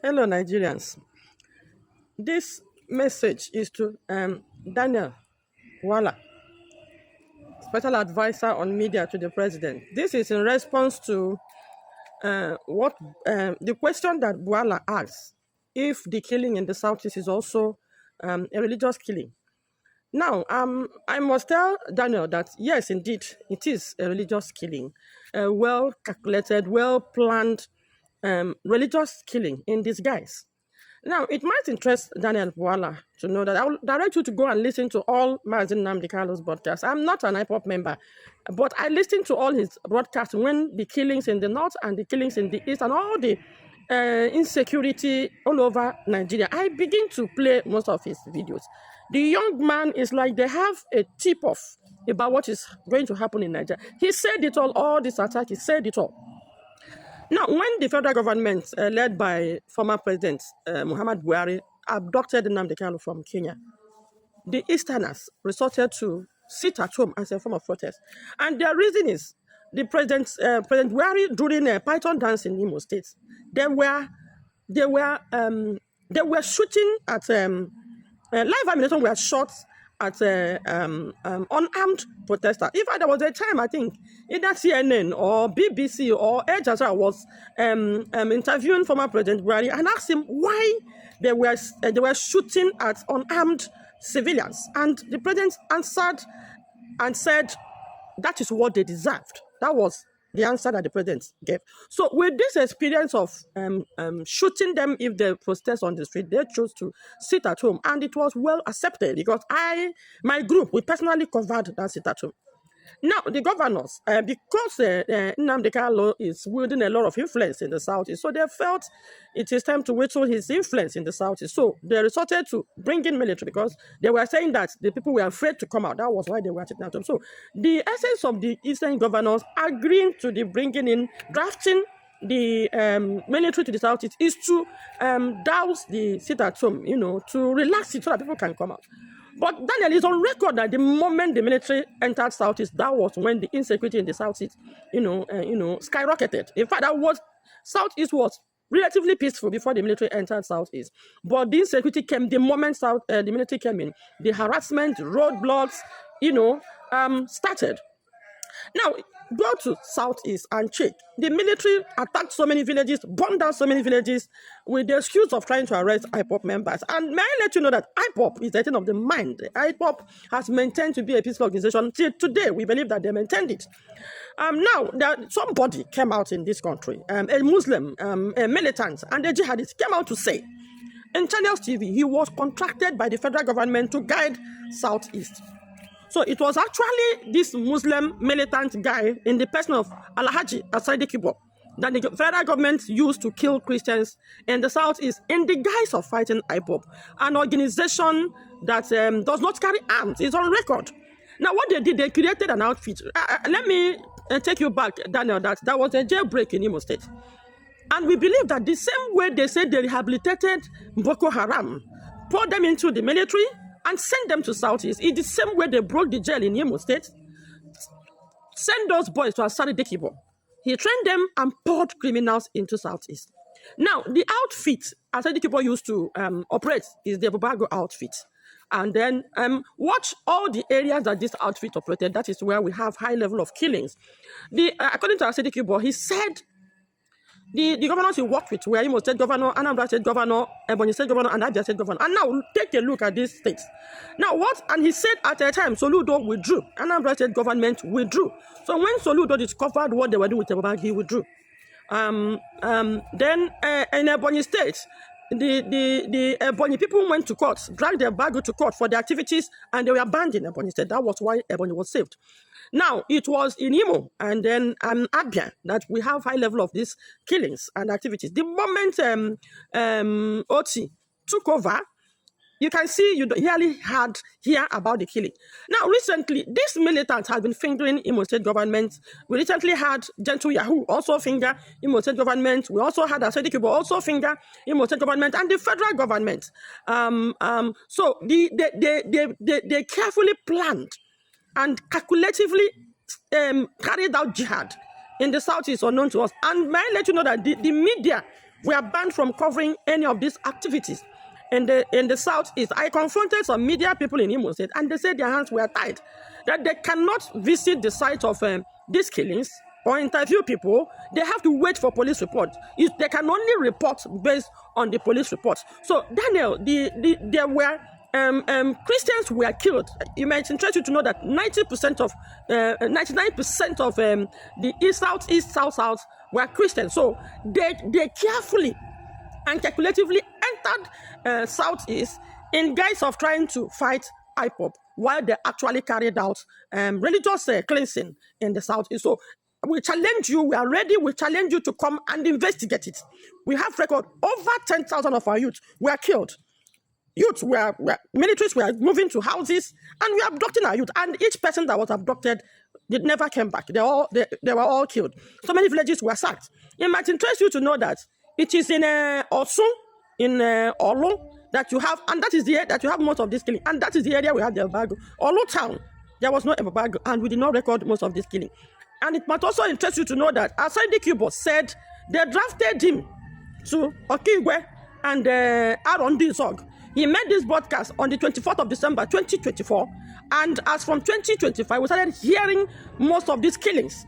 Hello, Nigerians. This message is to Daniel Wala, Special Advisor on Media to the President. This is in response to what the question that Wala asked, if the killing in the Southeast is also a religious killing. Now, I must tell Daniel that yes, indeed, it is a religious killing, a well calculated, well planned religious killing in disguise. Now, it might interest Daniel Bwala to know that I will direct you to go and listen to all Mazin Nnamdi Kalu's broadcasts. I'm not an IPOP member, but I listened to all his broadcasts when the killings in the north and the killings in the east and all the insecurity all over Nigeria. I begin to play most of his videos. The young man is like they have a tip-off about what is going to happen in Nigeria. He said it all this attack, he said it all. Now, when the federal government, led by former President Muhammad Buhari, abducted Nnamdi Kanu from Kenya, the Easterners resorted to sit at home as a form of protest. And their reason is the President Buhari, during a Python dance in Imo State, they were shooting at live ammunition were shot at unarmed protesters. In fact, there was a time, I think, either CNN or BBC or Al Jazeera was interviewing former President Buhari and asked him why they were shooting at unarmed civilians. And the president answered and said, that is what they deserved. That was the answer that the president gave. So with this experience of shooting them if they protest on the street, they chose to sit at home. And it was well accepted because my group, we personally covered that sit at home. Now, the governors, because Nnamdi Kanu is wielding a lot of influence in the Southeast, so they felt it is time to whistle his influence in the Southeast. So they resorted to bring in military because they were saying that the people were afraid to come out. That was why they were sitting at home. So the essence of the Eastern governors agreeing to the bringing in, drafting the military to the Southeast is to douse the sit at home, to relax it so that people can come out. But Daniel is on record that the moment the military entered Southeast, that was when the insecurity in the Southeast, skyrocketed. In fact, Southeast was relatively peaceful before the military entered Southeast. But the insecurity came the moment the military came in. The harassment, roadblocks, started. Now, go to Southeast and check. The military attacked so many villages, burned down so many villages with the excuse of trying to arrest IPOP members. And may I let you know that IPOP is a thing of the mind. IPOP has maintained to be a peaceful organization. Till today, we believe that they maintained it. Now, somebody came out in this country, a Muslim, a militant, and a jihadist came out to say, in Channels TV, he was contracted by the federal government to guide Southeast. So it was actually this Muslim militant guy in the person of Alhaji Asadi Kibo that the federal government used to kill Christians in the Southeast in the guise of fighting IPOP, an organization that does not carry arms. It's on record. Now, what they did, they created an outfit. Let me take you back, Daniel, that was a jailbreak in Imo State. And we believe that the same way they said they rehabilitated Boko Haram, poured them into the military, and send them to Southeast. It's the same way they broke the jail in Imo State. Send those boys to Asari Dekibo. He trained them and poured criminals into Southeast. Now, the outfit Asari Dekibo used to operate is the Bubago outfit. And then watch all the areas that this outfit operated. That is where we have high level of killings. According to Asari Dekibo, he said the governors he worked with were Imo State Governor, Anambra State Governor, Ebonyi State Governor, and Abia State Governor. And now take a look at these states. Now and he said at a time, Soludo withdrew. Anambra State government withdrew. So when Soludo discovered what they were doing with Ebonyi, he withdrew. Then in Ebonyi State, the Ebonyi people went to court, dragged their bag to court for their activities, and they were banned in Ebonyi State. That was why Ebonyi was saved. Now, it was in Imo and then Abia that we have high level of these killings and activities. The moment Oti took over, you can see you really hear about the killing. Now, recently, this militant has been fingering Imo State government. We recently had Gentle Yahoo also finger Imo State government. We also had Asedi Kibo also finger Imo State government and the federal government. So they carefully planned and calculatively carried out jihad in the Southeast unknown to us. And may I let you know that the media We are banned from covering any of these activities. In the southeast, I confronted some media people in Imo State, and they said their hands were tied, that they cannot visit the site of these killings or interview people. They have to wait for police report. They can only report based on the police reports. So, Daniel, there were Christians were killed. It might interest you to know that 99% of the south were Christians. So they carefully and calculatively entered southeast in guise of trying to fight IPOB, while they actually carried out religious cleansing in the southeast. So we challenge you, we are ready, we challenge you to come and investigate it. We have record over 10,000 of our youth were killed. Youth militaries were moving to houses, and we are abducting our youth. And each person that was abducted, they never came back. They were all killed. So many villages were sacked. It might interest you to know that it is in Osun, in Olu, that you have, and that is the area that you have most of this killing. And that is the area we have the embargo. Olu town, there was no embargo, and we did not record most of this killing. And it might also interest you to know that Asante Kubo said they drafted him to Okigwe and Aaron Dizog. He made this broadcast on the 24th of December 2024, and as from 2025, we started hearing most of these killings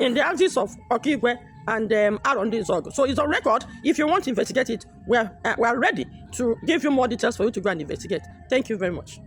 in the houses of Okigwe and Aaron Dizog. So it's on record. If you want to investigate it, we're ready to give you more details for you to go and investigate. Thank you very much.